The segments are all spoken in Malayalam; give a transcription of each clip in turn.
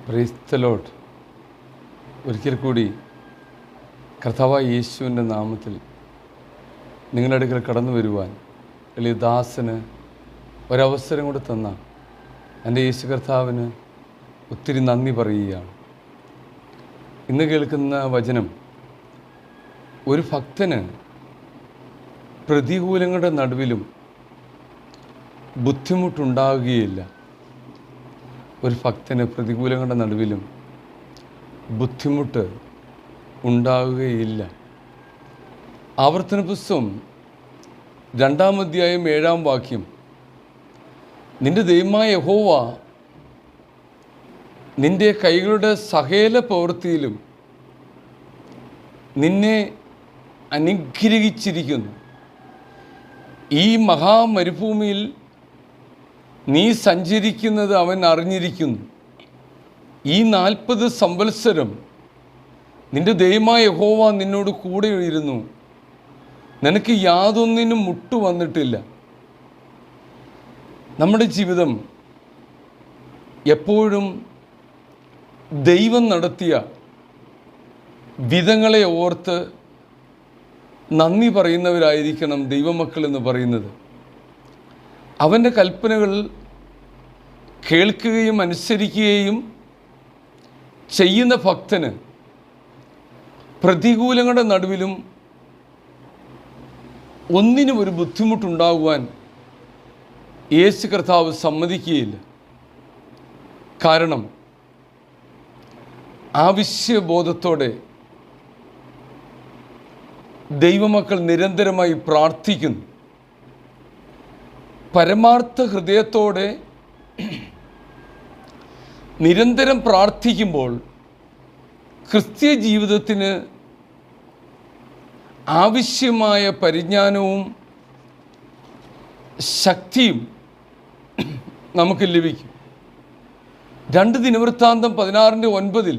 Praise the Lord. ഒരിക്കൽ കൂടി കർത്താവായ യേശുവിൻ്റെ നാമത്തിൽ നിങ്ങളുടെ അടുക്കൽ കടന്നു വരുവാൻ വലിയ ദാസന് ഒരവസരം കൂടെ തന്ന എൻ്റെ യേശു കർത്താവിന് ഒത്തിരി നന്ദി പറയുകയാണ്. ഇന്ന് കേൾക്കുന്ന വചനം ഒരു ഭക്തന് പ്രതികൂലങ്ങളുടെ നടുവിലും ബുദ്ധിമുട്ടുണ്ടാകുകയില്ല. ഒരു ഭക്തന് പ്രതികൂലങ്ങളുടെ നടുവിലും ബുദ്ധിമുട്ട് ഉണ്ടാകുകയില്ല. ആവർത്തന പുസ്തകം 2-ാം അധ്യായം 7-ാം വാക്യം, നിന്റെ ദൈവമായ യഹോവ നിന്റെ കൈകളുടെ സകല പ്രവൃത്തിയിലും നിന്നെ അനുഗ്രഹിച്ചിരിക്കുന്നു. ഈ മഹാമരുഭൂമിയിൽ നീ സഞ്ചരിക്കുന്നത് അവൻ അറിഞ്ഞിരിക്കുന്നു. ഈ 40 സംവത്സരം നിന്റെ ദൈവമായ യഹോവ നിന്നോട് കൂടെ ഇരുന്നു. നിനക്ക് യാതൊന്നിനും മുട്ടു വന്നിട്ടില്ല. നമ്മുടെ ജീവിതം എപ്പോഴും ദൈവം നടത്തിയ വിധങ്ങളെ ഓർത്ത് നന്ദി പറയുന്നവരായിരിക്കണം ദൈവമക്കൾ എന്ന് പറയുന്നത്. അവൻ്റെ കൽപ്പനകൾ കേൾക്കുകയും അനുസരിക്കുകയും ചെയ്യുന്ന ഭക്തന് പ്രതികൂലങ്ങളുടെ നടുവിലും ഒന്നിനും ഒരു ബുദ്ധിമുട്ടുണ്ടാകുവാൻ യേശു കർത്താവ് സമ്മതിക്കുകയില്ല. കാരണം ആവശ്യബോധത്തോടെ ദൈവമക്കൾ നിരന്തരമായി പ്രാർത്ഥിക്കുന്നു. പരമാർത്ഥ ഹൃദയത്തോടെ നിരന്തരം പ്രാർത്ഥിക്കുമ്പോൾ ക്രിസ്തീയ ജീവിതത്തിന് ആവശ്യമായ പരിജ്ഞാനവും ശക്തിയും നമുക്ക് ലഭിക്കും. 2 ദിനവൃത്താന്തം 16:9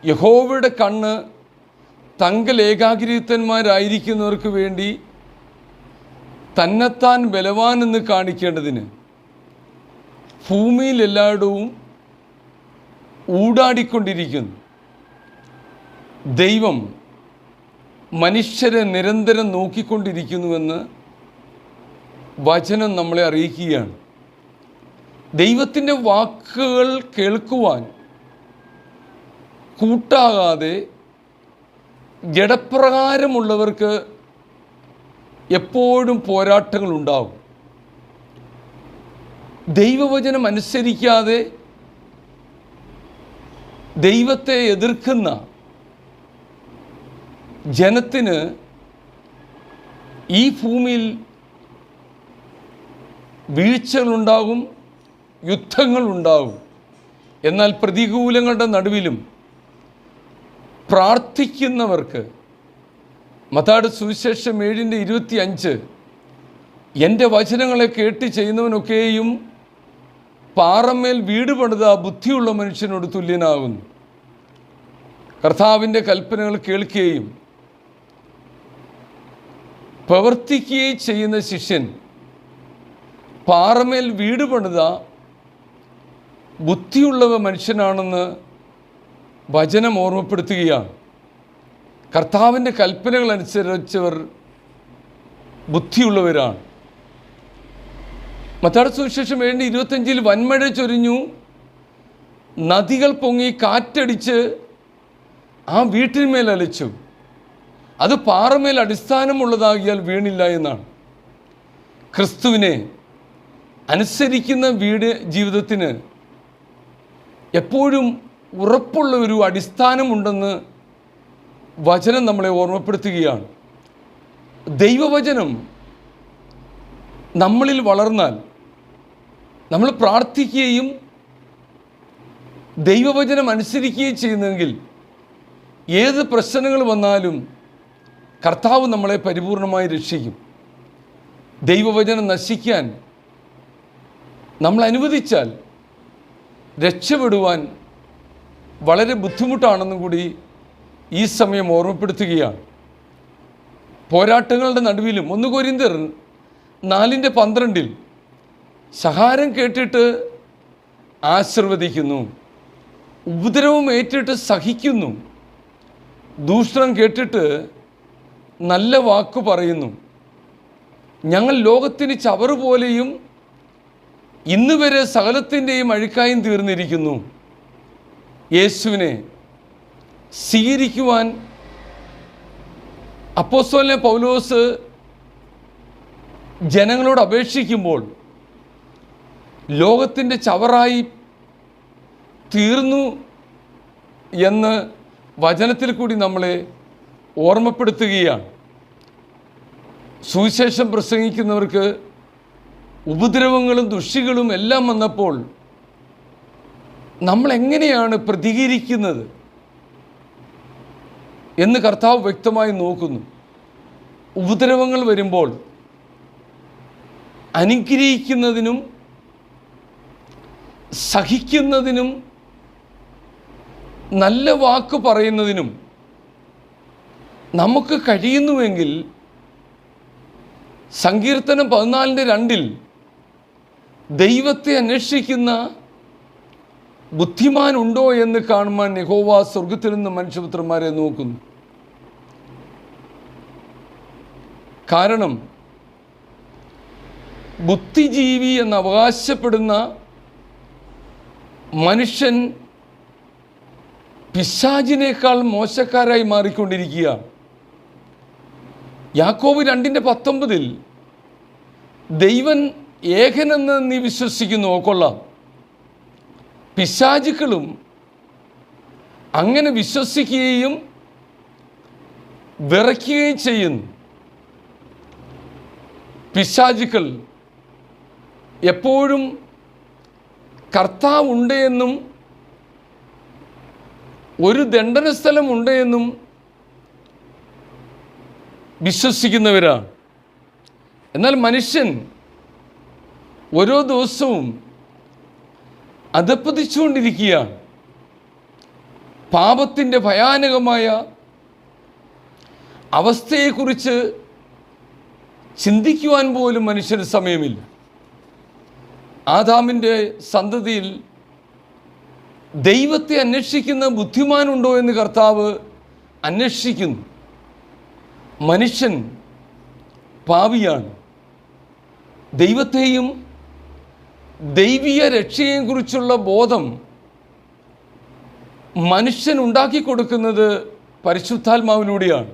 യഹോവയുടെ കണ്ണ് തങ്കൽ ഏകാഗ്രതന്മാരായിരിക്കുന്നവർക്ക് വേണ്ടി തന്നെത്താൻ ബലവാനെന്ന് കാണിക്കേണ്ടതിന് ഭൂമിയിൽ എല്ലായിടവും ഊടാടിക്കൊണ്ടിരിക്കുന്നു. ദൈവം മനുഷ്യരെ നിരന്തരം നോക്കിക്കൊണ്ടിരിക്കുന്നുവെന്ന് വചനം നമ്മളെ അറിയിക്കുകയാണ്. ദൈവത്തിൻ്റെ വാക്കുകൾ കേൾക്കുവാൻ കൂട്ടാകാതെ ജഡപ്രകാരമുള്ളവർക്ക് എപ്പോഴും പോരാട്ടങ്ങളുണ്ടാകും. ദൈവവചനം അനുസരിക്കാതെ ദൈവത്തെ എതിർക്കുന്ന ജനത്തിന് ഈ ഭൂമിയിൽ വീഴ്ചകളുണ്ടാകും, യുദ്ധങ്ങളുണ്ടാകും. എന്നാൽ പ്രതികൂലങ്ങളുടെ നടുവിലും പ്രാർത്ഥിക്കുന്നവർക്ക് മത്തായിയുടെ സുവിശേഷം 7:25 എൻ്റെ വചനങ്ങളെ കേട്ട് ചെയ്യുന്നവനൊക്കെയും പാറമേൽ വീട് പണിത ബുദ്ധിയുള്ള മനുഷ്യനോട് തുല്യനാകുന്നു. കർത്താവിൻ്റെ കൽപ്പനകൾ കേൾക്കുകയും പ്രവർത്തിക്കുകയും ചെയ്യുന്ന ശിഷ്യൻ പാറമേൽ വീട് പണിത ബുദ്ധിയുള്ള മനുഷ്യനാണെന്ന് വചനം ഓർമ്മപ്പെടുത്തുകയാണ്. കർത്താവിൻ്റെ കൽപ്പനകൾ അനുസരിച്ചവർ ബുദ്ധിയുള്ളവരാണ്. മത്തായിയുടെ സുവിശേഷം 7:25 വൻമഴ ചൊരിഞ്ഞു, നദികൾ പൊങ്ങി, കാറ്റടിച്ച് ആ വീട്ടിന്മേൽ അലച്ചു. അത് പാറമേൽ അടിസ്ഥാനമുള്ളതാകിയാൽ വീണില്ല എന്നാണ്. ക്രിസ്തുവിനെ അനുസരിക്കുന്ന ജീവിതത്തിന് എപ്പോഴും ഉറപ്പുള്ള ഒരു അടിസ്ഥാനമുണ്ടെന്ന് വചനം നമ്മളെ ഓർമ്മപ്പെടുത്തുകയാണ്. ദൈവവചനം നമ്മളിൽ വളർന്നാൽ, നമ്മൾ പ്രാർത്ഥിക്കുകയും ദൈവവചനം അനുസരിക്കുകയും ചെയ്യുന്നെങ്കിൽ ഏത് പ്രശ്നങ്ങൾ വന്നാലും കർത്താവ് നമ്മളെ പരിപൂർണമായി രക്ഷിക്കും. ദൈവവചനം നശിക്കാൻ നമ്മൾ അനുവദിച്ചാൽ രക്ഷപ്പെടുവാൻ വളരെ ബുദ്ധിമുട്ടാണെന്നും കൂടി ഈ സമയം ഓർമ്മപ്പെടുത്തുകയാണ്. പോരാട്ടങ്ങളുടെ നടുവിലും 1 കൊരിന്ത്യർ 4:12 സഹാരം കേട്ടിട്ട് ആശീർവദിക്കുന്നു, ഉപദ്രവം ഏറ്റിട്ട് സഹിക്കുന്നു, ദൂഷണം കേട്ടിട്ട് നല്ല വാക്ക് പറയുന്നു. ഞങ്ങൾ ലോകത്തിന് ചവറുപോലെയും ഇന്ന് വരെ സകലത്തിൻ്റെയും അഴുക്കായും തീർന്നിരിക്കുന്നു. യേശുവിനെ സ്വീകരിക്കുവാൻ അപ്പോസ്തലനായ പൗലോസ് ജനങ്ങളോട് അപേക്ഷിക്കുമ്പോൾ ലോകത്തിൻ്റെ ചവറായി തീർന്നു എന്ന് വചനത്തിൽ കൂടി നമ്മളെ ഓർമ്മപ്പെടുത്തുകയാണ്. സുവിശേഷം പ്രസംഗിക്കുന്നവർക്ക് ഉപദ്രവങ്ങളും ദുഷികളും എല്ലാം വന്നപ്പോൾ നമ്മൾ എങ്ങനെയാണ് പ്രതികരിക്കുന്നത് എന്ന് കർത്താവ് വ്യക്തമായി നോക്കുന്നു. ഉപദ്രവങ്ങൾ വരുമ്പോൾ അനുഗ്രഹിക്കുന്നതിനും സഹിക്കുന്നതിനും നല്ല വാക്ക് പറയുന്നതിനും നമുക്ക് കഴിയുന്നുവെങ്കിൽ സങ്കീർത്തനം 14:2 ദൈവത്തെ അന്വേഷിക്കുന്ന ബുദ്ധിമാനുണ്ടോ എന്ന് കാണുവാൻ യഹോവ സ്വർഗത്തിൽ നിന്ന് മനുഷ്യപുത്രന്മാരെ നോക്കുന്നു. കാരണം ബുദ്ധിജീവി എന്ന് അവകാശപ്പെടുന്ന മനുഷ്യൻ പിശാചിനേക്കാൾ മോശക്കാരായി മാറിക്കൊണ്ടിരിക്കുകയാണ്. യാക്കോബ് 2:19 ദൈവൻ ഏകനെന്ന് നീ വിശ്വസിക്കുന്നു, കൊള്ളാം. പിശാചുക്കളും അങ്ങനെ വിശ്വസിക്കുകയും വിറയ്ക്കുകയും ചെയ്യുന്നു. പിശാചുക്കൾ എപ്പോഴും കർത്താവുണ്ട് എന്നും ഒരു ദണ്ഡന സ്ഥലമുണ്ട് എന്നും വിശ്വസിക്കുന്നവരാണ്. എന്നാൽ മനുഷ്യൻ ഓരോ ദിവസവും അധപ്പതിച്ചുകൊണ്ടിരിക്കുകയാണ്. പാപത്തിൻ്റെ ഭയാനകമായ അവസ്ഥയെക്കുറിച്ച് ചിന്തിക്കുവാൻ പോലും മനുഷ്യന് സമയമില്ല. ആദാമിൻ്റെ സന്തതിയിൽ ദൈവത്തെ അന്വേഷിക്കുന്ന ബുദ്ധിമാനുണ്ടോ എന്ന് കർത്താവ് അന്വേഷിക്കുന്നു. മനുഷ്യൻ പാപിയാണ്. ദൈവത്തെയും ദൈവീയ രക്ഷയെയും കുറിച്ചുള്ള ബോധം മനുഷ്യൻ ഉണ്ടാക്കി കൊടുക്കുന്നത് പരിശുദ്ധാത്മാവിലൂടെയാണ്.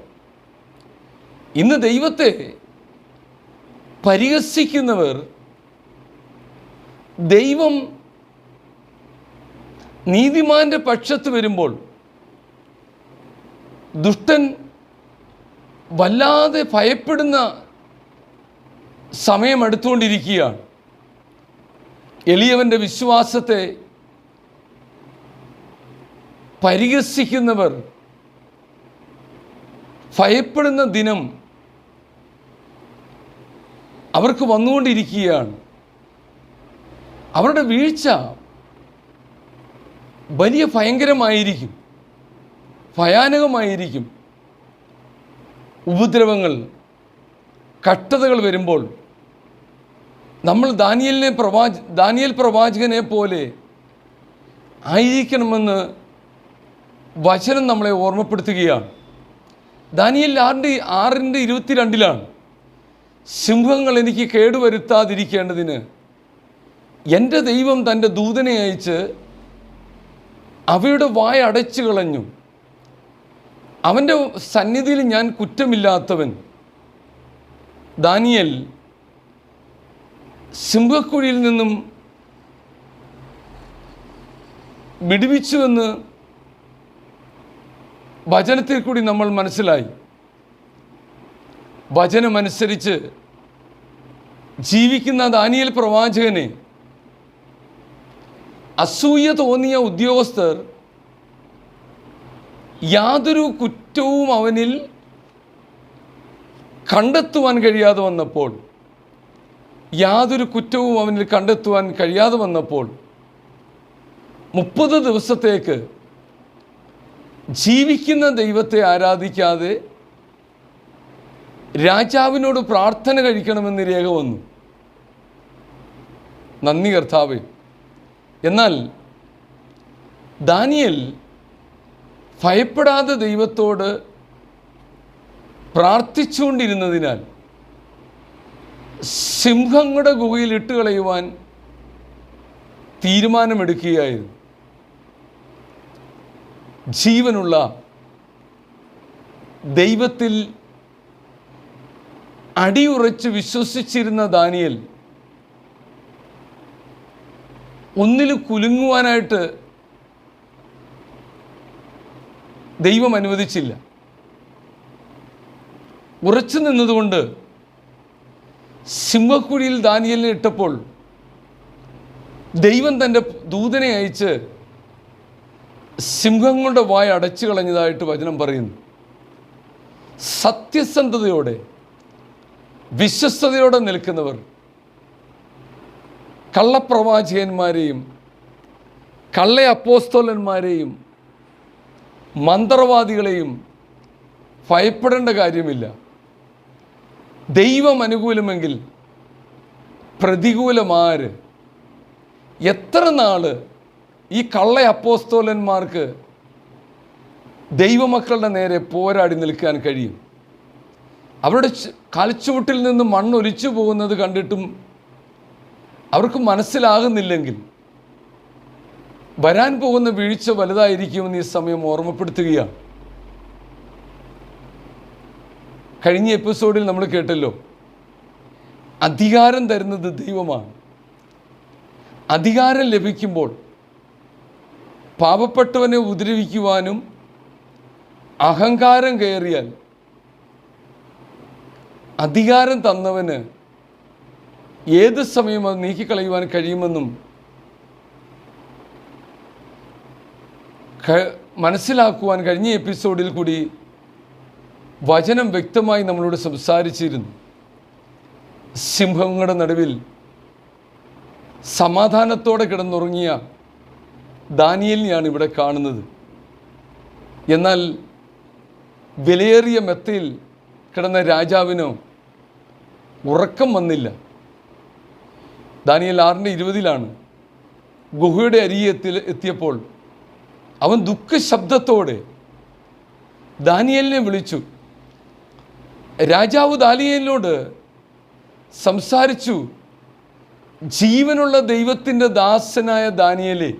ഇന്ന് ദൈവത്തെ പരിഹസിക്കുന്നവർ ദൈവം നീതിമാന്റെ പക്ഷത്ത് വരുമ്പോൾ ദുഷ്ടൻ വല്ലാതെ ഭയപ്പെടുന്ന സമയം അടുത്തുകൊണ്ടിരിക്കുകയാണ്. എളിയവൻ്റെ വിശ്വാസത്തെ പരിഹസിക്കുന്നവർ ഭയപ്പെടുന്ന ദിനം അവർക്ക് വന്നുകൊണ്ടിരിക്കുകയാണ്. അവരുടെ വീഴ്ച വലിയ ഭയങ്കരമായിരിക്കും, ഭയാനകമായിരിക്കും. ഉപദ്രവങ്ങൾ, കഷ്ടതകൾ വരുമ്പോൾ നമ്മൾ ദാനിയേൽ പ്രവാചകനെ പോലെ ആയിരിക്കണമെന്ന് വചനം നമ്മളെ ഓർമ്മപ്പെടുത്തുകയാണ്. ദാനിയേൽ 6:22 സിംഹങ്ങൾ എനിക്ക് കേടുവരുത്താതിരിക്കേണ്ടതിന് എൻ്റെ ദൈവം തൻ്റെ ദൂതനെ അയച്ച് അവയുടെ വായ അടച്ചു കളഞ്ഞു. അവൻ്റെ സന്നിധിയിൽ ഞാൻ കുറ്റമില്ലാത്തവൻ. ദാനിയേൽ സിംഹക്കുഴിയിൽ നിന്നും വിടുവിച്ചുവെന്ന് വചനത്തിൽ കൂടി നമ്മൾ മനസ്സിലായി. വചനമനുസരിച്ച് ജീവിക്കുന്ന ദാനിയേൽ പ്രവാചകനെ അസൂയ തോന്നിയ ഉദ്യോഗസ്ഥർ യാതൊരു കുറ്റവും അവനിൽ കണ്ടെത്തുവാൻ കഴിയാതെ വന്നപ്പോൾ 30 ദിവസത്തേക്ക് ജീവിക്കുന്ന ദൈവത്തെ ആരാധിക്കാതെ രാജാവിനോട് പ്രാർത്ഥന കഴിക്കണമെന്ന് രേഖ വന്നു. നന്ദി കർത്താവേ. എന്നാൽ ദാനിയേൽ ഭയപ്പെടാതെ ദൈവത്തോട് പ്രാർത്ഥിച്ചുകൊണ്ടിരുന്നതിനാൽ സിംഹങ്ങളുടെ ഗുഹയിൽ ഇട്ടുകളയുവാൻ തീരുമാനമെടുക്കുകയായിരുന്നു. ജീവനുള്ള ദൈവത്തിൽ അടിയുറച്ച് വിശ്വസിച്ചിരുന്ന ദാനിയേൽ ഒന്നിലും കുലുങ്ങുവാനായിട്ട് ദൈവം അനുവദിച്ചില്ല. ഉറച്ചു നിന്നതുകൊണ്ട് സിംഹക്കുഴിയിൽ ദാനിയേലിനെ ഇട്ടപ്പോൾ ദൈവം തൻ്റെ ദൂതനെ അയച്ച് സിംഹങ്ങളുടെ വായ അടച്ചു കളഞ്ഞതായിട്ട് വചനം പറയുന്നു. സത്യസന്ധതയോടെ വിശ്വസ്തയോടെ നിൽക്കുന്നവർ കള്ളപ്രവാചകന്മാരെയും കള്ള അപ്പോസ്തലന്മാരെയും മന്ത്രവാദികളെയും ഭയപ്പെടേണ്ട കാര്യമില്ല. ദൈവം അനുകൂലമെങ്കിൽ പ്രതികൂലമാര്? എത്ര നാൾ ഈ കള്ള അപ്പോസ്തലന്മാർക്ക് ദൈവമക്കളുടെ നേരെ പോരാടി നിൽക്കാൻ കഴിയും? അവരുടെ കാൽച്ചുവട്ടിൽ നിന്ന് മണ്ണൊലിച്ചു പോകുന്നത് കണ്ടിട്ടും അവർക്ക് മനസ്സിലാകുന്നില്ലെങ്കിൽ വരാൻ പോകുന്ന വീഴ്ച വലുതായിരിക്കുമെന്ന് ഈ സമയം ഓർമ്മപ്പെടുത്തുകയാണ്. കഴിഞ്ഞ എപ്പിസോഡിൽ നമ്മൾ കേട്ടല്ലോ, അധികാരം തരുന്നത് ദൈവമാണ്. അധികാരം ലഭിക്കുമ്പോൾ പാപപ്പെട്ടവനെ ഉപദ്രവിക്കുവാനും അഹങ്കാരം കയറിയാൽ അധികാരം തന്നവന് ഏത് സമയം അത് നീക്കിക്കളയുവാൻ കഴിയുമെന്നും മനസ്സിലാക്കുവാൻ കഴിഞ്ഞ എപ്പിസോഡിൽ കൂടി വചനം വ്യക്തമായി നമ്മളോട് സംസാരിച്ചിരുന്നു. സിംഹങ്ങളുടെ നടുവിൽ സമാധാനത്തോടെ കിടന്നുറങ്ങിയ ദാനിയേലിനെയാണ് ഇവിടെ കാണുന്നത്. എന്നാൽ വിലയേറിയ മെത്തയിൽ കിടന്ന രാജാവിനോ ഉറക്കം വന്നില്ല. ദാനിയേൽ 6:20 ഗുഹയുടെ അരികെ എത്തിയപ്പോൾ അവൻ ദുഃഖശബ്ദത്തോടെ ദാനിയേലിനെ വിളിച്ചു. രാജാവ് ദാനിയേലിനോട് സംസാരിച്ചു, ജീവനുള്ള ദൈവത്തിൻ്റെ ദാസനായ ദാനിയേലേ,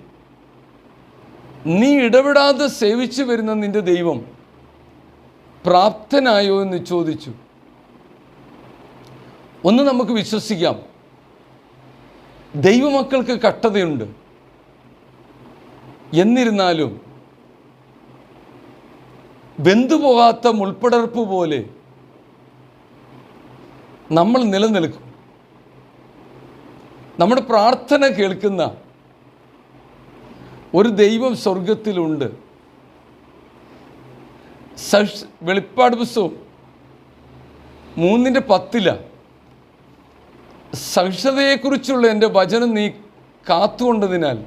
നീ ഇടപെടാതെ സേവിച്ചു വരുന്ന നിൻ്റെ ദൈവം പ്രാപ്തനായോ എന്ന് ചോദിച്ചു. ഒന്ന് നമുക്ക് വിശ്വസിക്കാം, ദൈവമക്കൾക്ക് കഷ്ടതയുണ്ട്. എന്നിരുന്നാലും വെന്തുപോകാത്ത മുൾപ്പടർപ്പ് പോലെ നമ്മൾ നിലനിൽക്കും. നമ്മുടെ പ്രാർത്ഥന കേൾക്കുന്ന ഒരു ദൈവം സ്വർഗത്തിലുണ്ട്. വെളിപ്പാട് പുസ്തകം 3:10 സഹിഷ്ണുതയെക്കുറിച്ചുള്ള എൻ്റെ വചനം നീ കാത്തുകൊണ്ടതിനാൽ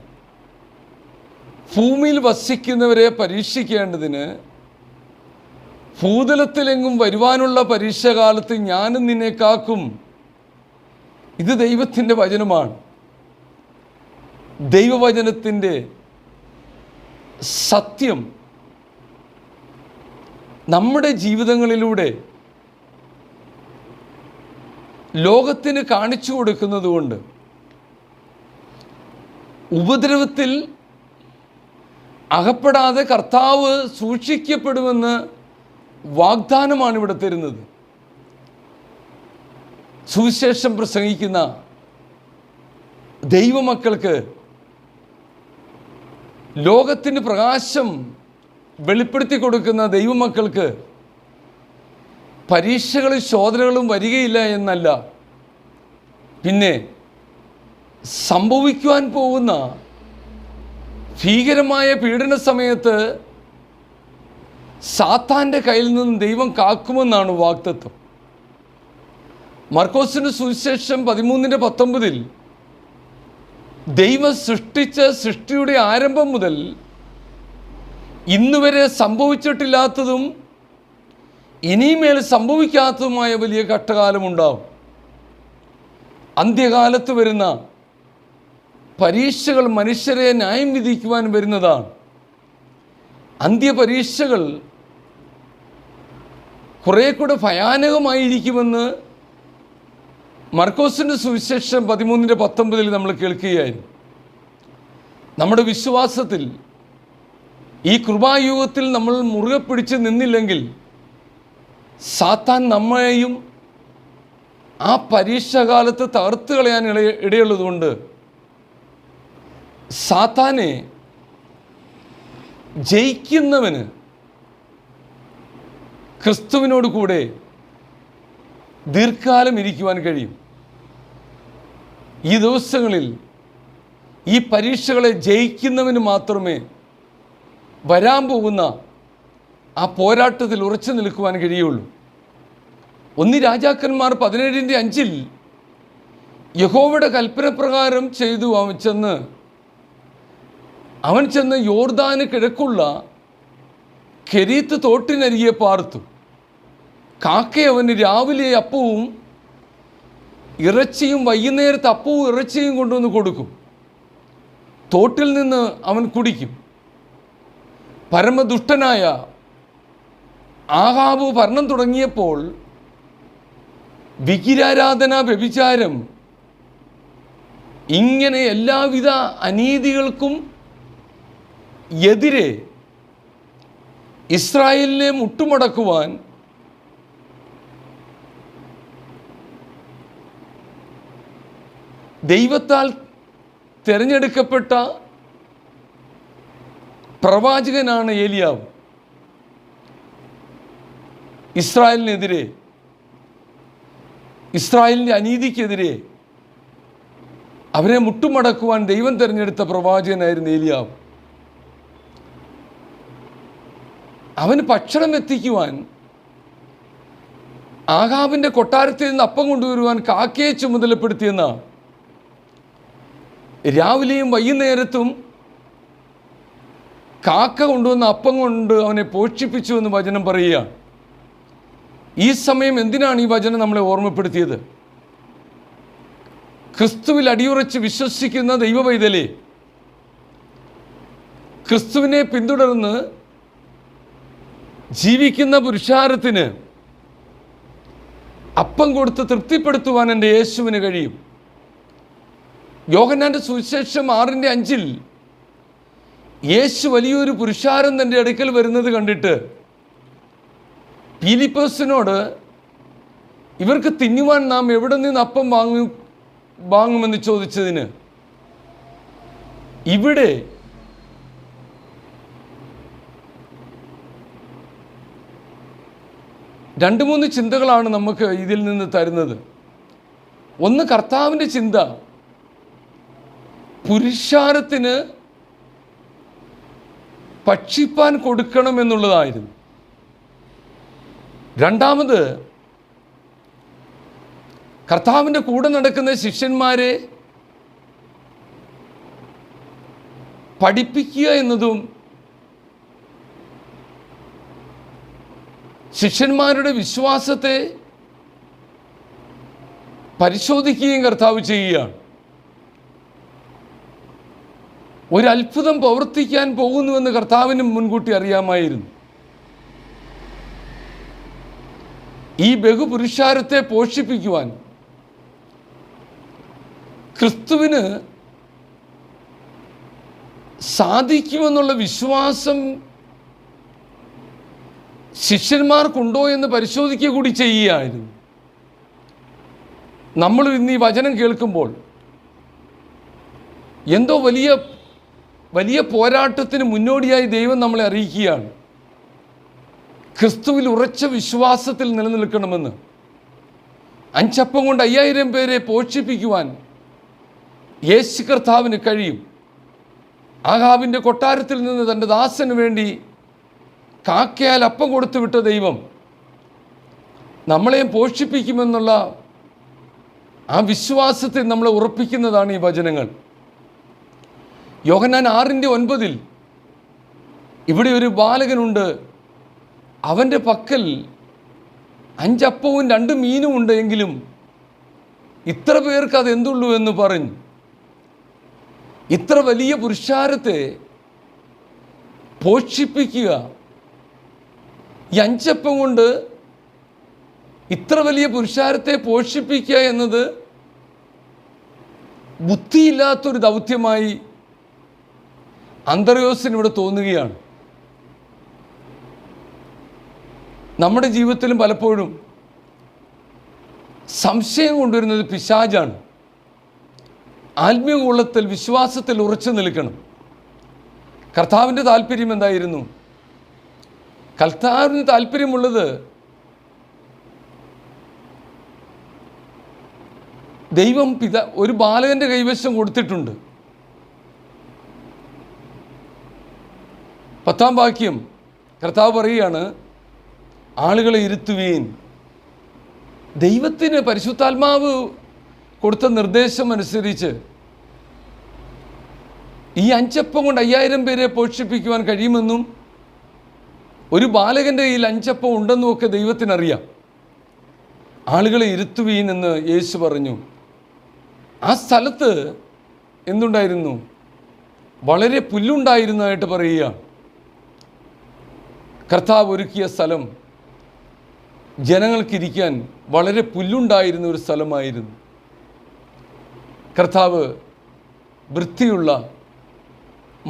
ഭൂമിയിൽ വസിക്കുന്നവരെ പരീക്ഷിക്കേണ്ടതിന് ഭൂതലത്തിലെങ്ങും വരുവാനുള്ള പരീക്ഷാകാലത്ത് ഞാനും നിന്നെ കാക്കും. ഇത് ദൈവത്തിൻ്റെ വചനമാണ്. ദൈവവചനത്തിൻ്റെ സത്യം നമ്മുടെ ജീവിതങ്ങളിലൂടെ ലോകത്തിന് കാണിച്ചു കൊടുക്കുന്നത് കൊണ്ട് ഉപദ്രവത്തിൽ അകപ്പെടാതെ കർത്താവ് സൂക്ഷിക്കപ്പെടുമെന്ന് വാഗ്ദാനമാണ് ഇവിടെ തരുന്നത്. സുവിശേഷം പ്രസംഗിക്കുന്ന ദൈവമക്കൾക്ക് ലോകത്തിന് പ്രകാശം വെളിപ്പെടുത്തി കൊടുക്കുന്ന ദൈവമക്കൾക്ക് പരീക്ഷകളും ശോധനകളും വരികയില്ല എന്നല്ല, പിന്നെ സംഭവിക്കുവാൻ പോകുന്ന ഭീകരമായ പീഡന സമയത്ത് സാത്താൻ്റെ കയ്യിൽ നിന്ന് ദൈവം കാക്കുമെന്നാണ് വാഗ്ദത്തം. മർക്കോസിൻ്റെ സുവിശേഷം 13:19 ദൈവം സൃഷ്ടിച്ച സൃഷ്ടിയുടെ ആരംഭം മുതൽ ഇന്നുവരെ സംഭവിച്ചിട്ടില്ലാത്തതും ഇനിമേൽ സംഭവിക്കാത്തതുമായ വലിയ കഷ്ടകാലമുണ്ടാവും. അന്ത്യകാലത്ത് വരുന്ന പരീക്ഷകൾ മനുഷ്യരെ ന്യായം വിധിക്കുവാൻ വരുന്നതാണ്. അന്ത്യപരീക്ഷകൾ കുറേ കൂടെ ഭയാനകമായിരിക്കുമെന്ന് മർക്കോസിൻ്റെ സുവിശേഷം 13:19 നമ്മൾ കേൾക്കുകയായിരുന്നു. നമ്മുടെ വിശ്വാസത്തിൽ ഈ കൃപായുഗത്തിൽ നമ്മൾ മുറുകെ പിടിച്ച് നിന്നില്ലെങ്കിൽ സാത്താൻ നമ്മളെയും ആ പരീക്ഷാകാലത്ത് തകർത്ത് കളയാൻ ഇടയുള്ളതുകൊണ്ട് സാത്താനെ ജയിക്കുന്നവന് ക്രിസ്തുവിനോട് കൂടെ ദീർഘകാലം ഇരിക്കുവാൻ കഴിയും. ഈ ദിവസങ്ങളിൽ ഈ പരീക്ഷകളെ ജയിക്കുന്നവന് മാത്രമേ വരാൻ പോകുന്ന ആ പോരാട്ടത്തിൽ ഉറച്ചു നിൽക്കുവാൻ കഴിയുള്ളൂ. 1 രാജാക്കന്മാർ 17:5 യഹോവയുടെ കൽപ്പനപ്രകാരം ചെയ്തു അവൻ ചെന്ന് യോർദാന് കിഴക്കുള്ള കെരീത്ത് തോട്ടിനരികെ പാർത്തു. കാക്ക അവന് രാവിലെ അപ്പവും ഇറച്ചിയും വൈകുന്നേരത്ത് അപ്പവും ഇറച്ചിയും കൊണ്ടുവന്ന് കൊടുക്കും. തോട്ടിൽ നിന്ന് അവൻ കുടിക്കും. പരമദുഷ്ടനായ ആഹാബ് ഭരണം തുടങ്ങിയപ്പോൾ വിഗ്രഹാരാധന, വ്യഭിചാരം, ഇങ്ങനെ എല്ലാവിധ അനീതികൾക്കും എതിരെ ഇസ്രായേലിനെ മുട്ടുമടക്കുവാൻ ദൈവത്താൽ തിരഞ്ഞെടുക്കപ്പെട്ട പ്രവാചകനാണ് ഏലിയാവ്. ഇസ്രായേലിനെതിരെ, ഇസ്രായേലിൻ്റെ അനീതിക്കെതിരെ അവരെ മുട്ടുമടക്കുവാൻ ദൈവം തിരഞ്ഞെടുത്ത പ്രവാചകനായിരുന്നു ഏലിയാവ്. അവന് ഭക്ഷണം എത്തിക്കുവാൻ, ആഹാബിൻ്റെ കൊട്ടാരത്തിൽ നിന്ന് അപ്പം കൊണ്ടുവരുവാൻ കാക്കയെ ചുമതലപ്പെടുത്തിയെന്ന, രാവിലെയും വൈകുന്നേരത്തും കാക്ക കൊണ്ടുവന്ന അപ്പം കൊണ്ട് അവനെ പോഷിപ്പിച്ചു എന്ന് വചനം പറയുക. ഈ സമയം എന്തിനാണ് ഈ വചനം നമ്മളെ ഓർമ്മപ്പെടുത്തിയത്? ക്രിസ്തുവിൽ അടിയുറച്ച് വിശ്വസിക്കുന്ന ദൈവപൈതലേ, ക്രിസ്തുവിനെ പിന്തുടർന്ന് ജീവിക്കുന്ന പുരുഷാരത്തിന് അപ്പം കൊടുത്ത് തൃപ്തിപ്പെടുത്തുവാൻ എൻ്റെ യേശുവിന് കഴിയും. യോഹന്നാൻ്റെ സുവിശേഷം 6:5 യേശു വലിയൊരു പുരുഷാരം തൻ്റെ അടുക്കൽ വരുന്നത് കണ്ടിട്ട് ഫിലിപ്പോസിനോട്, ഇവർക്ക് തിന്നുവാൻ നാം എവിടെ നിന്ന് അപ്പം വാങ്ങുമെന്ന് ചോദിച്ചതിന്, ഇവിടെ രണ്ട് മൂന്ന് ചിന്തകളാണ് നമുക്ക് ഇതിൽ നിന്ന് തരുന്നത്. ഒന്ന്, കർത്താവിൻ്റെ ചിന്ത പുരുഷാരത്തിന് ഭക്ഷിപ്പാൻ കൊടുക്കണമെന്നുള്ളതായിരുന്നു. രണ്ടാമത്, കർത്താവിൻ്റെ കൂടെ നടക്കുന്ന ശിഷ്യന്മാരെ പഠിപ്പിക്കുക എന്നതും ശിഷ്യന്മാരുടെ വിശ്വാസത്തെ പരിശോധിക്കുകയും കർത്താവ് ചെയ്യുകയാണ്. ഒരത്ഭുതം പ്രവർത്തിക്കാൻ പോകുന്നുവെന്ന് കർത്താവിന് മുൻകൂട്ടി അറിയാമായിരുന്നു. ഈ ബഹുപുരുഷാരത്തെ പോഷിപ്പിക്കുവാൻ ക്രിസ്തുവിന് സാധിക്കുമെന്നുള്ള വിശ്വാസം ശിഷ്യന്മാർക്കുണ്ടോ എന്ന് പരിശോധിക്കുക കൂടി ചെയ്യുകയായിരുന്നു. നമ്മൾ ഇന്ന് ഈ വചനം കേൾക്കുമ്പോൾ എന്തോ വലിയ പോരാട്ടത്തിന് മുന്നോടിയായി ദൈവം നമ്മളെ അറിയിക്കുകയാണ്. ക്രിസ്തുവിൽ ഉറച്ച വിശ്വാസത്തിൽ നിലനിൽക്കണമെന്ന്. 5 അപ്പം കൊണ്ട് 5000 പേരെ പോഷിപ്പിക്കുവാൻ യേശു കർത്താവിന് കഴിയും. ആഹാബിൻ്റെ കൊട്ടാരത്തിൽ നിന്ന് തൻ്റെ ദാസന് വേണ്ടി കാക്കയാൽ അപ്പം കൊടുത്തു വിട്ട ദൈവം നമ്മളെയും പോഷിപ്പിക്കുമെന്നുള്ള ആ വിശ്വാസത്തിൽ നമ്മളെ ഉറപ്പിക്കുന്നതാണ് ഈ വചനങ്ങൾ. യോഹന്നാൻ 6:9 ഇവിടെ ഒരു ബാലകനുണ്ട്, അവൻ്റെ പക്കൽ 5 അപ്പവും 2 മീനും ഉണ്ട്, എങ്കിലും ഇത്ര പേർക്ക് അതെന്തുള്ളൂ എന്ന് പറഞ്ഞു. ഇത്ര വലിയ പുരുഷാരത്തെ പോഷിപ്പിക്കുക. ഈ 5 അപ്പം കൊണ്ട് ഇത്ര വലിയ പുരുഷാരത്തെ പോഷിപ്പിക്കുക എന്നത് ബുദ്ധിയില്ലാത്തൊരു ദൗത്യമായി അന്ത്രയോസിന് ഇവിടെ തോന്നുകയാണ്. നമ്മുടെ ജീവിതത്തിലും പലപ്പോഴും സംശയം കൊണ്ടുവരുന്നത് പിശാചാണ്. ആത്മീയ ഉള്ളത്തിൽ, വിശ്വാസത്തിൽ ഉറച്ചു നിൽക്കണം. കർത്താവിൻ്റെ താല്പര്യം എന്തായിരുന്നു? കർത്താവിന് താല്പര്യമുള്ളത് ദൈവം ഒരു ബാലകൻ്റെ കൈവശം കൊടുത്തിട്ടുണ്ട്. 10-ാം വാക്യം കർത്താവ് പറയുകയാണ്, ആളുകളെ ഇരുത്തുവീൻ. ദൈവത്തിന് പരിശുദ്ധാത്മാവ് കൊടുത്ത നിർദ്ദേശം അനുസരിച്ച് ഈ 5 അപ്പം കൊണ്ട് 5000 പേരെ പോഷിപ്പിക്കുവാൻ കഴിയുമെന്നും ഒരു ബാലകൻ്റെ കയ്യിൽ 5 അപ്പം ഉണ്ടെന്നും ഒക്കെ ദൈവത്തിനറിയാം. ആളുകളെ ഇരുത്തുവീൻ എന്ന് യേശു പറഞ്ഞു. ആ സ്ഥലത്ത് എന്തുണ്ടായിരുന്നു? വളരെ പുല്ലുണ്ടായിരുന്നതായിട്ട് പറയുക. കർത്താവ് ഒരുക്കിയ സ്ഥലം ജനങ്ങൾക്കിരിക്കാൻ വളരെ പുല്ലുണ്ടായിരുന്ന ഒരു സ്ഥലമായിരുന്നു. കർത്താവ് വൃത്തിയുള്ള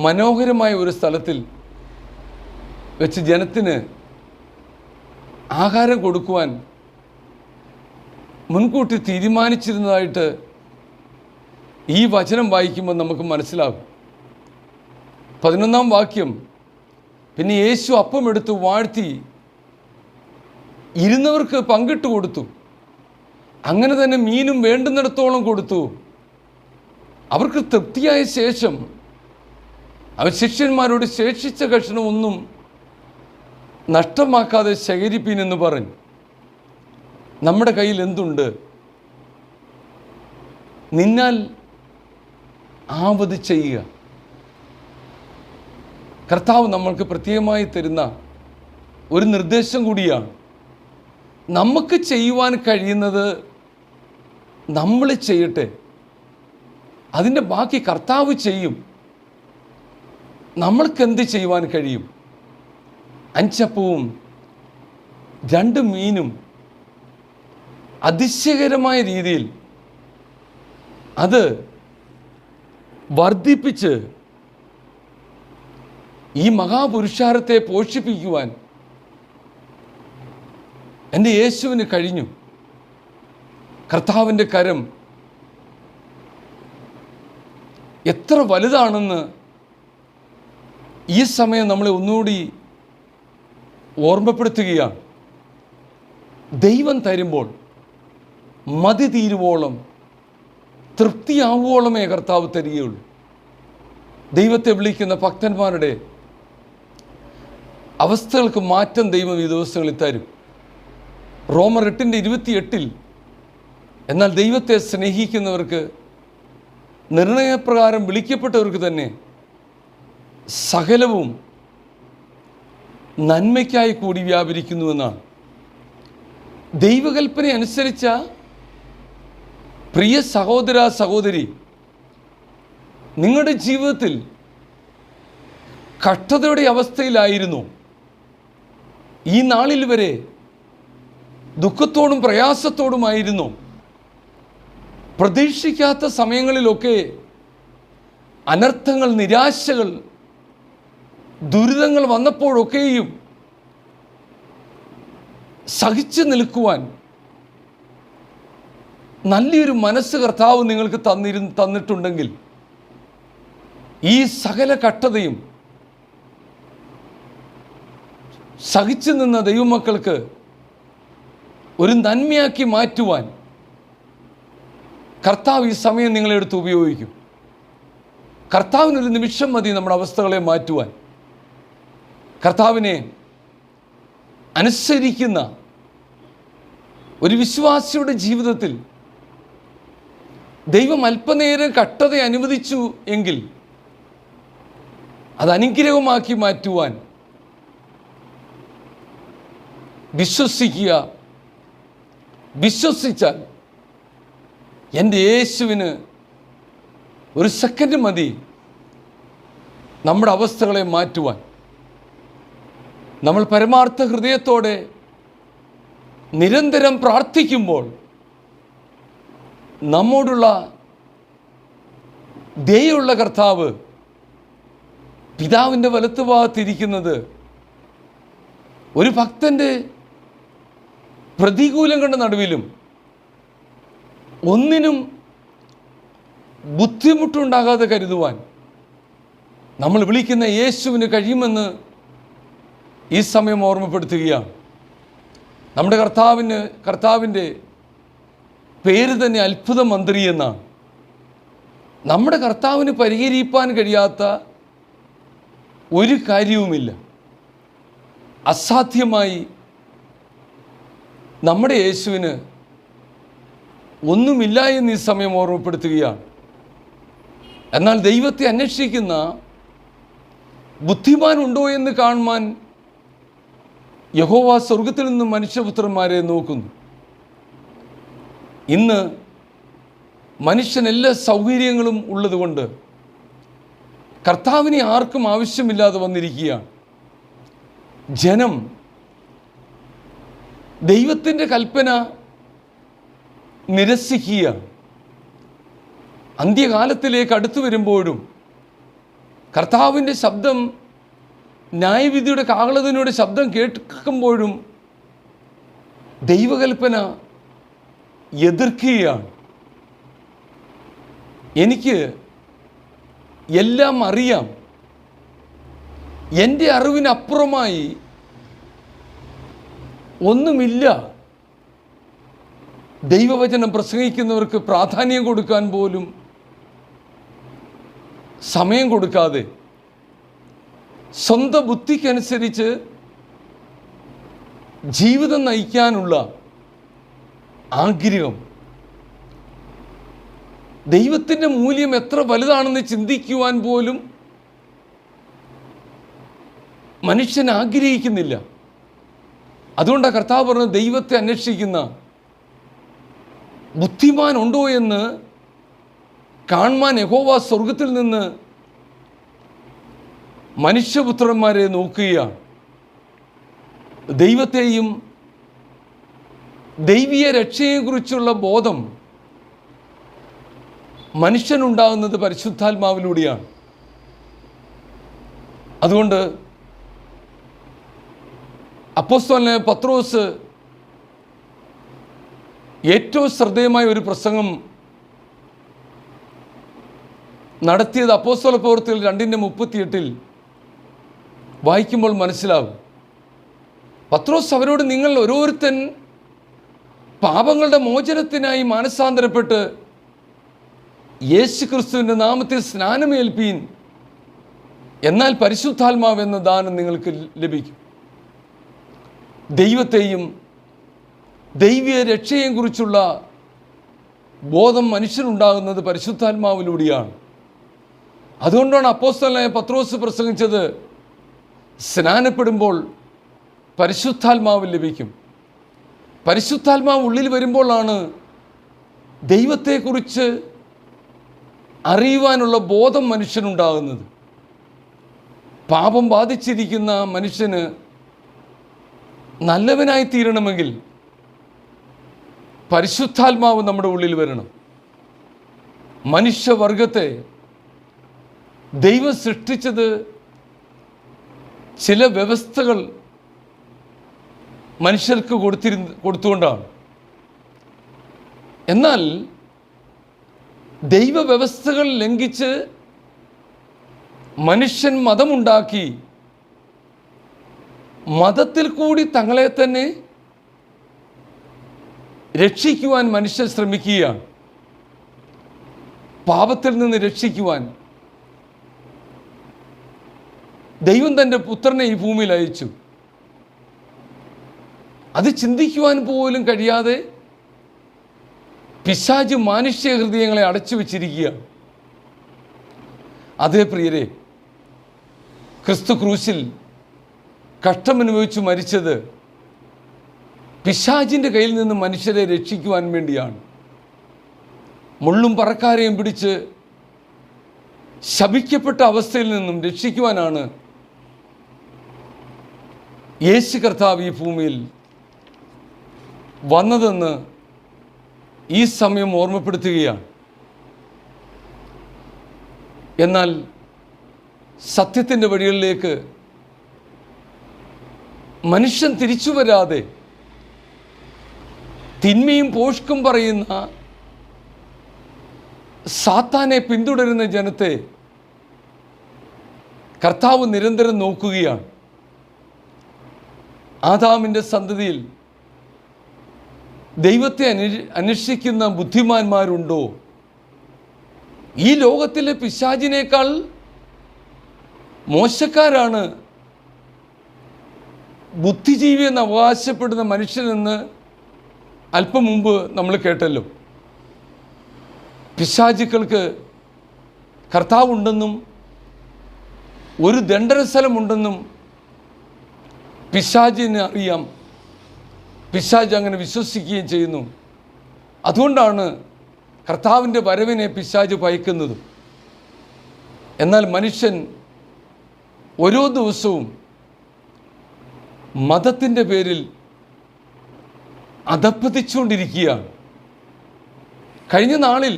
മനോഹരമായ ഒരു സ്ഥലത്തിൽ വെച്ച് ജനത്തിന് ആഹാരം കൊടുക്കുവാൻ മുൻകൂട്ടി തീരുമാനിച്ചിരുന്നതായിട്ട് ഈ വചനം വായിക്കുമ്പോൾ നമുക്ക് മനസ്സിലാകും. 11-ാം വാക്യം, പിന്നെ യേശു അപ്പം എടുത്ത് വാഴ്ത്തി ഇരുന്നവർക്ക് പങ്കിട്ട് കൊടുത്തു. അങ്ങനെ തന്നെ മീനും വേണ്ടുന്നിടത്തോളം കൊടുത്തു. അവർക്ക് തൃപ്തിയായ ശേഷം അവൻ ശിഷ്യന്മാരോട് ശേഷിച്ച കഷണം ഒന്നും നഷ്ടമാക്കാതെ ശേഖരിപ്പീനെന്ന് പറഞ്ഞു. നമ്മുടെ കയ്യിൽ എന്തുണ്ട്? നിന്നാൽ ആവത് ചെയ്യുക. കർത്താവ് നമ്മൾക്ക് പ്രത്യേകമായി തരുന്ന ഒരു നിർദ്ദേശം കൂടിയാണ്. നമുക്ക് ചെയ്യുവാൻ കഴിയുന്നത് നമ്മൾ ചെയ്യട്ടെ, അതിൻ്റെ ബാക്കി കർത്താവ് ചെയ്യും. നമ്മൾക്കെന്ത് ചെയ്യുവാൻ കഴിയും? 5 അപ്പവും 2 മീനും അതിശയകരമായ രീതിയിൽ അത് വർദ്ധിപ്പിച്ച് ഈ മഹാപുരുഷാരത്തെ പോഷിപ്പിക്കുവാൻ എൻ്റെ യേശുവിന് കഴിഞ്ഞു. കർത്താവിൻ്റെ കരം എത്ര വലുതാണെന്ന് ഈ സമയം നമ്മളെ ഒന്നുകൂടി ഓർമ്മപ്പെടുത്തുകയാണ്. ദൈവം തരുമ്പോൾ മതി തീരുവോളം, തൃപ്തിയാവുവോളമേ കർത്താവ് തരികയുള്ളൂ. ദൈവത്തെ വിളിക്കുന്ന ഭക്തന്മാരുടെ അവസ്ഥകൾക്ക് മാറ്റം ദൈവം ഈ ദിവസങ്ങളിൽ തരും. റോമർ 8:28 എന്നാൽ ദൈവത്തെ സ്നേഹിക്കുന്നവർക്ക്, നിർണയപ്രകാരം വിളിക്കപ്പെട്ടവർക്ക് തന്നെ സകലവും നന്മയ്ക്കായി കൂടി വ്യാപരിക്കുന്നുവെന്നാണ്. ദൈവകൽപ്പന അനുസരിച്ച പ്രിയ സഹോദര സഹോദരി, നിങ്ങളുടെ ജീവിതത്തിൽ കഷ്ടതയുടെ അവസ്ഥയിലായിരുന്നു. ഈ നാളിൽ വരെ ദുഃഖത്തോടും പ്രയാസത്തോടുമായിരുന്നു. പ്രതീക്ഷിക്കാത്ത സമയങ്ങളിലൊക്കെ അനർത്ഥങ്ങൾ, നിരാശകൾ, ദുരിതങ്ങൾ വന്നപ്പോഴൊക്കെയും സഹിച്ചു നിൽക്കുവാൻ നല്ലൊരു മനസ്സ് കർത്താവ് നിങ്ങൾക്ക് തന്നിട്ടുണ്ടെങ്കിൽ ഈ സകല കഷ്ടതയും സഹിച്ചു നിന്ന ദൈവമക്കൾക്ക് ഒരു നന്മയാക്കി മാറ്റുവാൻ കർത്താവ് ഈ സമയം നിങ്ങളെടുത്ത് ഉപയോഗിക്കും. കർത്താവിനൊരു നിമിഷം മതി നമ്മുടെ അവസ്ഥകളെ മാറ്റുവാൻ. കർത്താവിനെ അനുസരിക്കുന്ന ഒരു വിശ്വാസിയുടെ ജീവിതത്തിൽ ദൈവം അല്പനേരം കഷ്ടത അനുവദിച്ചു എങ്കിൽ അത് അനുഗ്രഹമാക്കി മാറ്റുവാൻ വിശ്വസിക്കുക. വിശ്വസിച്ചാൽ എൻ്റെ യേശുവിന് ഒരു സെക്കൻഡ് മതി നമ്മുടെ അവസ്ഥകളെ മാറ്റുവാൻ. നമ്മൾ പരമാർത്ഥ ഹൃദയത്തോടെ നിരന്തരം പ്രാർത്ഥിക്കുമ്പോൾ നമ്മോടുള്ള ദയുള്ള കർത്താവ് പിതാവിൻ്റെ വലത്തുഭാഗത്തിരിക്കുന്നത് ഒരു ഭക്തൻ്റെ പ്രതികൂലങ്ങളുടെ നടുവിലും ഒന്നിനും ബുദ്ധിമുട്ടുണ്ടാകാതെ കരുതുവാൻ നമ്മൾ വിളിക്കുന്ന യേശുവിന് കഴിയുമെന്ന് ഈ സമയം ഓർമ്മപ്പെടുത്തുകയാണ്. നമ്മുടെ കർത്താവിൻ്റെ പേര് തന്നെ അത്ഭുത മന്ത്രി എന്നാണ്. നമ്മുടെ കർത്താവിന് പരിഹരിപ്പാൻ കഴിയാത്ത ഒരു കാര്യവുമില്ല. അസാധ്യമായി നമ്മുടെ യേശുവിന് ഒന്നുമില്ല എന്ന് ഈ സമയം ഓർമ്മപ്പെടുത്തുകയാണ്. എന്നാൽ ദൈവത്തെ അന്വേഷിക്കുന്ന ബുദ്ധിമാനുണ്ടോ എന്ന് കാണുവാൻ യഹോവ സ്വർഗത്തിൽ നിന്ന് മനുഷ്യപുത്രന്മാരെ നോക്കുന്നു. ഇന്ന് മനുഷ്യൻ എല്ലാ സൗകര്യങ്ങളും ഉള്ളതുകൊണ്ട് കർത്താവിനെ ആർക്കും ആവശ്യമില്ലാതെ വന്നിരിക്കുകയാണ്. ജനം ദൈവത്തിൻ്റെ കൽപ്പന നിരസിക്കുകയാണ്. അന്ത്യകാലത്തിലേക്ക് അടുത്തു വരുമ്പോഴും കർത്താവിൻ്റെ ശബ്ദം, ന്യായവിധിയുടെ കാഹളത്തിനോട് ശബ്ദം കേൾക്കുമ്പോഴും ദൈവകൽപ്പന എതിർക്കുകയാണ്. എനിക്ക് എല്ലാം അറിയാം, എൻ്റെ അറിവിനപ്പുറമായി ഒന്നുമില്ല. ദൈവവചനം പ്രസംഗിക്കുന്നവർക്ക് പ്രാധാന്യം കൊടുക്കാൻ പോലും സമയം കൊടുക്കാതെ സ്വന്തം ബുദ്ധിക്കനുസരിച്ച് ജീവിതം നയിക്കാനുള്ള ആഗ്രഹം, ദൈവത്തിൻ്റെ മൂല്യം എത്ര വലുതാണെന്ന് ചിന്തിക്കുവാൻ പോലും മനുഷ്യൻ ആഗ്രഹിക്കുന്നില്ല. അതുകൊണ്ടാണ് കർത്താവ് പറഞ്ഞത്, ദൈവത്തെ അന്വേഷിക്കുന്ന ബുദ്ധിമാൻ ഉണ്ടോ എന്ന് കാണുവാൻ യഹോവ സ്വർഗത്തിൽ നിന്ന് മനുഷ്യപുത്രന്മാരെ നോക്കുകയാണ്. ദൈവത്തെയും ദൈവീയ രക്ഷയെക്കുറിച്ചുള്ള ബോധം മനുഷ്യനുണ്ടാകുന്നത് പരിശുദ്ധാത്മാവിലൂടെയാണ്. അതുകൊണ്ട് അപ്പോസ്തലനായ പത്രോസ് ഏറ്റവും ശ്രദ്ധേയമായ ഒരു പ്രസംഗം നടത്തിയത് അപ്പോസ്തല പ്രവൃത്തികൾ 2:38 വായിക്കുമ്പോൾ മനസ്സിലാവും. പത്രോസ് അവരോട്, നിങ്ങൾ ഓരോരുത്തൻ പാപങ്ങളുടെ മോചനത്തിനായി മാനസാന്തരപ്പെട്ട് യേശു ക്രിസ്തുവിൻ്റെ നാമത്തിൽ സ്നാനമേൽപ്പീൻ, എന്നാൽ പരിശുദ്ധാത്മാവ് എന്ന ദാനം നിങ്ങൾക്ക് ലഭിക്കും. ദൈവത്തെയും ദൈവീയ രക്ഷയെയും കുറിച്ചുള്ള ബോധം മനുഷ്യനുണ്ടാകുന്നത് പരിശുദ്ധാത്മാവിലൂടെയാണ്. അതുകൊണ്ടാണ് അപ്പോസ്തലനായ പത്രോസ് പ്രസംഗിച്ചത്, സ്നാനപ്പെടുമ്പോൾ പരിശുദ്ധാത്മാവ് ലഭിക്കും. പരിശുദ്ധാത്മാവ് ഉള്ളിൽ വരുമ്പോഴാണ് ദൈവത്തെക്കുറിച്ച് അറിയുവാനുള്ള ബോധം മനുഷ്യനുണ്ടാകുന്നത്. പാപം ബാധിച്ചിരിക്കുന്ന മനുഷ്യന് നല്ലവനായി തീരണമെങ്കിൽ പരിശുദ്ധാത്മാവ് നമ്മുടെ ഉള്ളിൽ വരണം. മനുഷ്യവർഗത്തെ ദൈവം സൃഷ്ടിച്ചത് ചില വ്യവസ്ഥകൾ മനുഷ്യർക്ക് കൊടുത്തുകൊണ്ടാണ്. എന്നാൽ ദൈവവ്യവസ്ഥകൾ ലംഘിച്ച് മനുഷ്യൻ മതമുണ്ടാക്കി മതത്തിൽ കൂടി തങ്ങളെ തന്നെ രക്ഷിക്കുവാൻ മനുഷ്യൻ ശ്രമിക്കുകയാണ്. പാപത്തിൽ നിന്ന് രക്ഷിക്കുവാൻ ദൈവം തൻ്റെ പുത്രനെ ഈ ഭൂമിയിൽ അയച്ചു. അത് ചിന്തിക്കുവാൻ പോലും കഴിയാതെ പിശാച് മാനുഷ്യ ഹൃദയങ്ങളെ അടച്ചു വച്ചിരിക്കുകയാണ്. അതേ പ്രിയരെ, ക്രിസ്തു ക്രൂശിൽ കഷ്ടമനുഭവിച്ചു മരിച്ചത് പിശാചിൻ്റെ കയ്യിൽ നിന്ന് മനുഷ്യരെ രക്ഷിക്കുവാൻ വേണ്ടിയാണ്. മുള്ളും പറക്കാരെയും പിടിച്ച് ശപിക്കപ്പെട്ട അവസ്ഥയിൽ നിന്നും രക്ഷിക്കുവാനാണ് യേശു കർത്താവ് ഈ ഭൂമിയിൽ വന്നതെന്ന് ഈ സമയം ഓർമ്മപ്പെടുത്തുകയാണ്. എന്നാൽ സത്യത്തിൻ്റെ വഴികളിലേക്ക് മനുഷ്യൻ തിരിച്ചു വരാതെ തിന്മയും പോഷ്കും പറയുന്ന സാത്താനെ പിന്തുടരുന്ന ജനത്തെ കർത്താവ് നിരന്തരം നോക്കുകയാണ്. ആദാമിൻ്റെ സന്തതിയിൽ ദൈവത്തെ അന്വേഷിക്കുന്ന ബുദ്ധിമാന്മാരുണ്ടോ? ഈ ലോകത്തിലെ പിശാചിനേക്കാൾ മോശക്കാരാണ് ബുദ്ധിജീവി എന്ന് അവകാശപ്പെടുന്ന മനുഷ്യനെന്ന് അല്പം മുമ്പ് നമ്മൾ കേട്ടല്ലോ. പിശാചുക്കൾക്ക് കർത്താവുണ്ടെന്നും ഒരു ദണ്ഡനസ്ഥലമുണ്ടെന്നും പിശാചിന് അറിയാം. പിശാച് അങ്ങനെ വിശ്വസിക്കുകയും ചെയ്യുന്നു. അതുകൊണ്ടാണ് കർത്താവിൻ്റെ വരവിനെ പിശാച് ഭയക്കുന്നത്. എന്നാൽ മനുഷ്യൻ ഓരോ ദിവസവും മതത്തിൻ്റെ പേരിൽ അധപ്പതിച്ചുകൊണ്ടിരിക്കുകയാണ്. കഴിഞ്ഞ നാളിൽ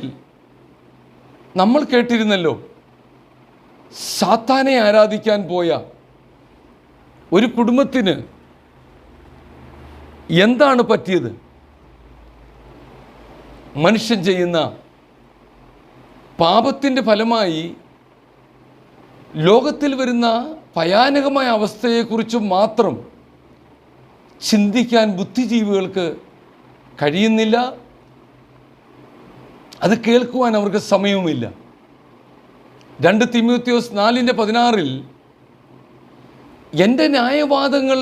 നമ്മൾ കേട്ടിരുന്നല്ലോ, സാത്താനെ ആരാധിക്കാൻ പോയ ഒരു കുടുംബത്തിന് എന്താണ് പറ്റിയത്? മനുഷ്യൻ ചെയ്യുന്ന പാപത്തിൻ്റെ ഫലമായി ലോകത്തിൽ വരുന്ന ഭയാനകമായ അവസ്ഥയെക്കുറിച്ച് മാത്രം ചിന്തിക്കാൻ ബുദ്ധിജീവികൾക്ക് കഴിയുന്നില്ല. അത് കേൾക്കുവാൻ അവർക്ക് സമയവുമില്ല. 2 തിമോത്തിയോസ് 4:16 എൻ്റെ ന്യായവാദങ്ങൾ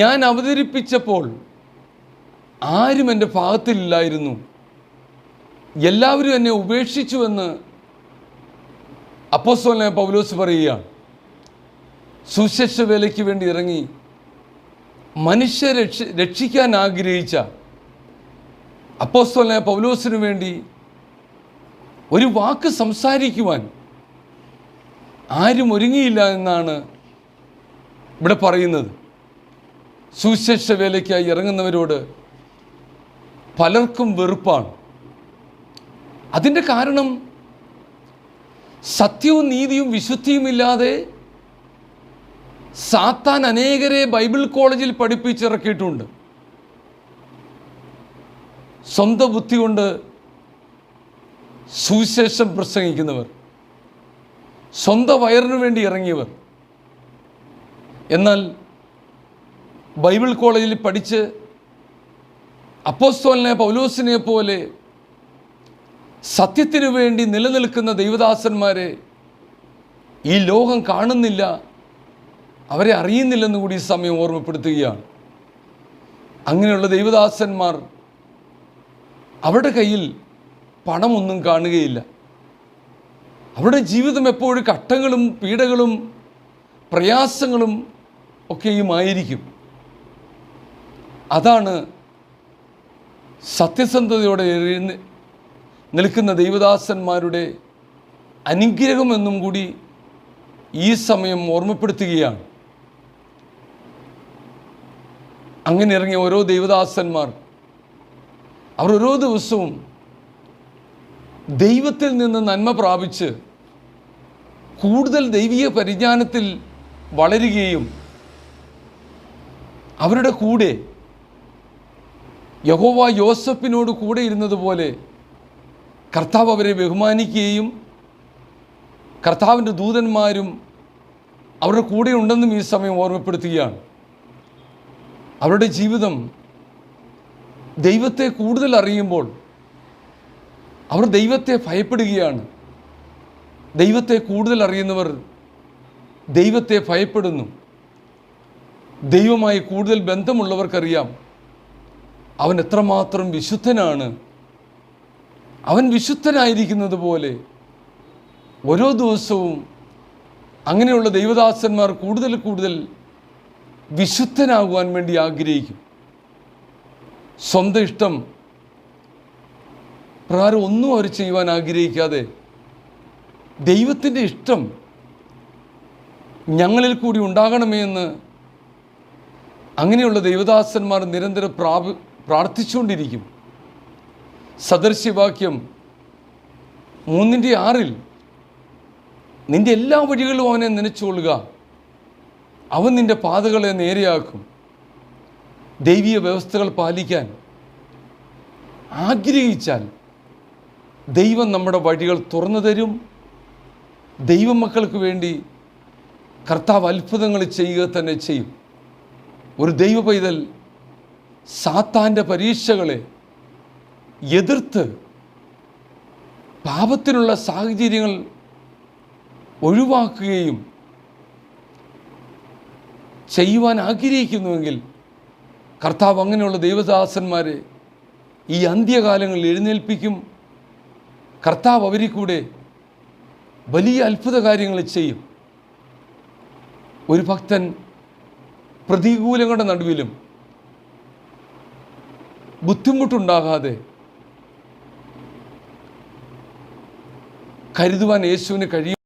ഞാൻ അവതരിപ്പിച്ചപ്പോൾ ആരും എൻ്റെ ഭാഗത്തിലില്ലായിരുന്നു, എല്ലാവരും എന്നെ ഉപേക്ഷിച്ചുവെന്ന് അപ്പോസ്തലനായ പൗലോസ് പറയുകയാണ്. സുവിശേഷ വേലയ്ക്ക് വേണ്ടി ഇറങ്ങി മനുഷ്യരെ രക്ഷിക്കാൻ ആഗ്രഹിച്ച അപ്പോസ്തലനായ പൗലോസിനു വേണ്ടി ഒരു വാക്ക് സംസാരിക്കുവാൻ ആരും ഒരുങ്ങിയില്ല എന്നാണ് ഇവിടെ പറയുന്നത്. സുവിശേഷ വേലയ്ക്കായി ഇറങ്ങുന്നവരോട് പലർക്കും വെറുപ്പാണ്. അതിൻ്റെ കാരണം സത്യവും നീതിയും വിശുദ്ധിയുമില്ലാതെ സാത്താൻ അനേകരെ ബൈബിൾ കോളേജിൽ പഠിപ്പിച്ചിറക്കിയിട്ടുണ്ട്. സ്വന്തം ബുദ്ധി കൊണ്ട് സുവിശേഷം പ്രസംഗിക്കുന്നവർ, സ്വന്തം വയറിനു വേണ്ടി ഇറങ്ങിയവർ. എന്നാൽ ബൈബിൾ കോളേജിൽ പഠിച്ച് അപ്പോസ്തലനായ പൗലോസിനെ പോലെ സത്യത്തിനു വേണ്ടി നിലനിൽക്കുന്ന ദൈവദാസന്മാരെ ഈ ലോകം കാണുന്നില്ല, അവരെ അറിയുന്നില്ലെന്ന് കൂടി ഈ സമയം ഓർമ്മപ്പെടുത്തുകയാണ്. അങ്ങനെയുള്ള ദൈവദാസന്മാർ അവരുടെ കയ്യിൽ പണമൊന്നും കാണുകയില്ല. അവരുടെ ജീവിതം എപ്പോഴും കഷ്ടങ്ങളും പീഡകളും പ്രയാസങ്ങളും ഒക്കെയുമായിരിക്കും. അതാണ് സത്യസന്ധതയോടെ നിൽക്കുന്ന ദൈവദാസന്മാരുടെ അനുഗ്രഹമെന്നും കൂടി ഈ സമയം ഓർമ്മപ്പെടുത്തുകയാണ്. അങ്ങനെ ഇറങ്ങിയ ഓരോ ദൈവദാസന്മാർ അവർ ഓരോ ദിവസവും ദൈവത്തിൽ നിന്ന് നന്മ പ്രാപിച്ച് കൂടുതൽ ദൈവീയ പരിജ്ഞാനത്തിൽ വളരുകയും അവരുടെ കൂടെ യഹോവ യോസഫിനോട് കൂടെ ഇരുന്നതുപോലെ കർത്താവ് അവരെ ബഹുമാനിക്കുകയും കർത്താവിൻ്റെ ദൂതന്മാരും അവരുടെ കൂടെ ഉണ്ടെന്നും ഈ സമയം ഓർമ്മപ്പെടുത്തുകയാണ്. അവരുടെ ജീവിതം ദൈവത്തെ കൂടുതൽ അറിയുമ്പോൾ അവർ ദൈവത്തെ ഭയപ്പെടുകയാണ്. ദൈവത്തെ കൂടുതൽ അറിയുന്നവർ ദൈവത്തെ ഭയപ്പെടുന്നു. ദൈവമായി കൂടുതൽ ബന്ധമുള്ളവർക്കറിയാം അവൻ എത്രമാത്രം വിശുദ്ധനാണ്. അവൻ വിശുദ്ധനായിരിക്കുന്നത് പോലെ ഓരോ ദിവസവും അങ്ങനെയുള്ള ദൈവദാസന്മാർ കൂടുതൽ കൂടുതൽ വിശുദ്ധനാകുവാൻ വേണ്ടി ആഗ്രഹിക്കും. സ്വന്തം ഇഷ്ടം പ്രകാരം ഒന്നും അവർ ചെയ്യുവാൻ ആഗ്രഹിക്കാതെ ദൈവത്തിൻ്റെ ഇഷ്ടം ഞങ്ങളിൽ കൂടി ഉണ്ടാകണമേ എന്ന് അങ്ങനെയുള്ള ദൈവദാസന്മാർ നിരന്തരം പ്രാർത്ഥിച്ചുകൊണ്ടിരിക്കും. സദൃശ്യവാക്യം 3:6 നിൻ്റെ എല്ലാ വഴികളും അവനെ നനച്ചുകൊള്ളുക, അവൻ നിൻ്റെ പാതകളെ നേരെയാക്കും. ദൈവീയ വ്യവസ്ഥകൾ പാലിക്കാൻ ആഗ്രഹിച്ചാൽ ദൈവം നമ്മുടെ വഴികൾ തുറന്നു തരും. ദൈവമക്കൾക്ക് വേണ്ടി കർത്താവ് അത്ഭുതങ്ങൾ ചെയ്യുക തന്നെ ചെയ്യും. ഒരു ദൈവ പൈതൽ സാത്താൻ്റെ പരീക്ഷകളെ എതിർത്ത് പാപത്തിനുള്ള സാഹചര്യങ്ങൾ ഒഴിവാക്കുകയും ചെയ്യുവാൻ ആഗ്രഹിക്കുന്നുവെങ്കിൽ കർത്താവ് അങ്ങനെയുള്ള ദൈവദാസന്മാരെ ഈ അന്ത്യകാലങ്ങളിൽ എഴുന്നേൽപ്പിക്കും. കർത്താവ് അവരിൽ കൂടെ വലിയ അത്ഭുത കാര്യങ്ങൾ ചെയ്യും. ഒരു ഭക്തൻ പ്രതികൂലങ്ങളുടെ നടുവിലും ബുദ്ധിമുട്ടുണ്ടാകാതെ കരുതുവാൻ യേശുവിന് കഴിയും.